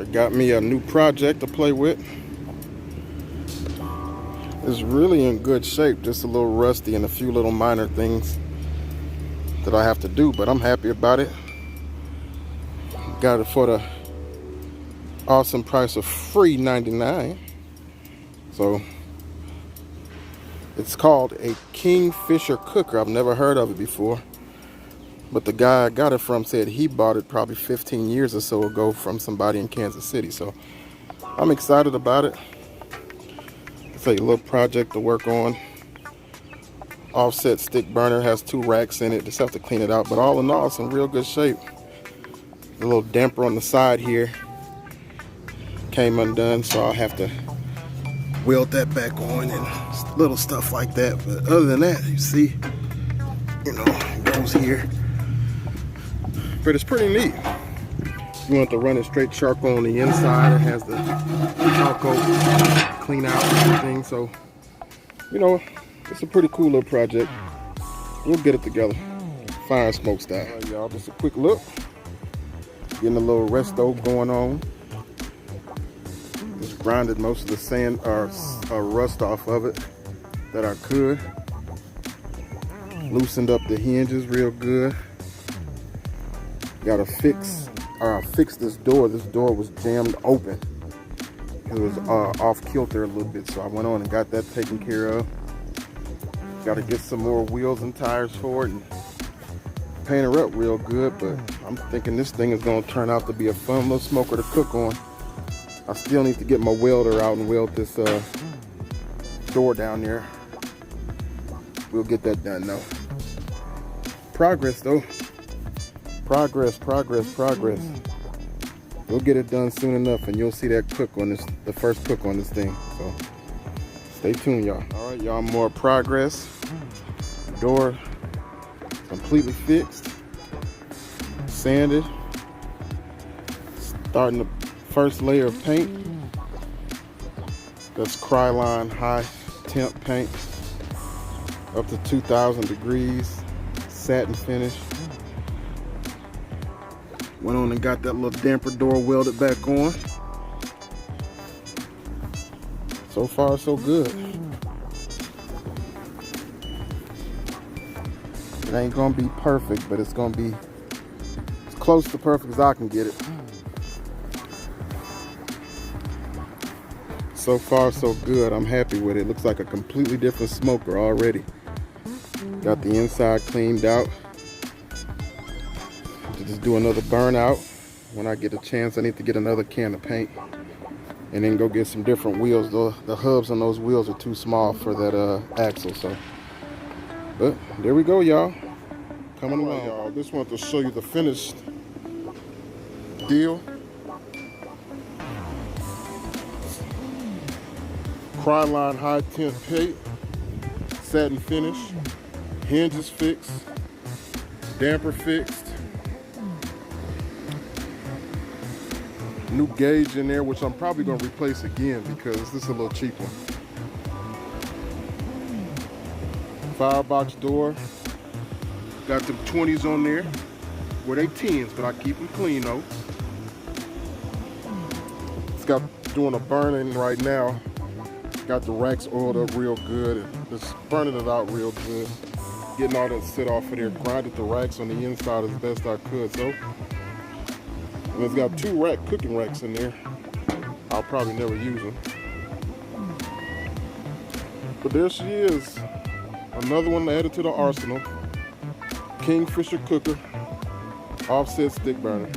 I got me a new project to play with. It's really in good shape, just a little rusty and a few little minor things that I have to do, but I'm happy about it. Got it for the awesome price of free $99. So it's called a Kingfisher Cooker. I've never heard of it before, but the guy I got it from said he bought it probably 15 years or so ago from somebody in Kansas City. So I'm excited about it. It's a little project to work on. Offset stick burner, has 2 racks in it. Just have to clean it out, but all in all, it's in real good shape. A little damper on the side here came undone, so I'll have to weld that back on and little stuff like that. But other than that, you see, it goes here. But it's pretty neat. You want to run it straight charcoal on the inside. It has the charcoal clean out and everything. So, it's a pretty cool little project. We'll get it together. Fire smoke style. All right, y'all, just a quick look. Getting a little resto going on. Just grinded most of the sand or rust off of it that I could. Loosened up the hinges real good. Got to fix this door. This door was jammed open. It was off kilter a little bit, so I went on and got that taken care of. Got to get some more wheels and tires for it and paint her up real good, but I'm thinking this thing is going to turn out to be a fun little smoker to cook on. I still need to get my welder out and weld this door down there. We'll get that done though. Progress though. Progress. We'll get it done soon enough and you'll see that cook on this, the first cook on this thing. So stay tuned, y'all. All right, y'all, more progress. Door completely fixed, sanded, starting the first layer of paint. That's Krylon high temp paint, up to 2,000 degrees, satin finish. Went on and got that little damper door welded back on. So far, so good. It ain't gonna be perfect, but it's gonna be as close to perfect as I can get it. So far, so good. I'm happy with it. Looks like a completely different smoker already. Got the inside cleaned out. To just do another burnout. When I get a chance, I need to get another can of paint and then go get some different wheels. The hubs on those wheels are too small for that axle. So, but there we go, y'all. Coming along, y'all. Just wanted to show you the finished deal. Krylon high temp paint, satin finish, hinges fixed, damper fixed, new gauge in there, which I'm probably gonna replace again because this is a little cheaper. Firebox door, got the 20s on there. Well, they 10s, but I keep them clean though. It's got doing a burning right now. Got the racks oiled up real good and just burning it out real good. Getting all that sit off of there. Grinded the racks on the inside as best I could. So, and it's got 2 cooking racks in there. I'll probably never use them. But there she is. Another one added to the arsenal. Kingfisher Cooker. Offset stick burner.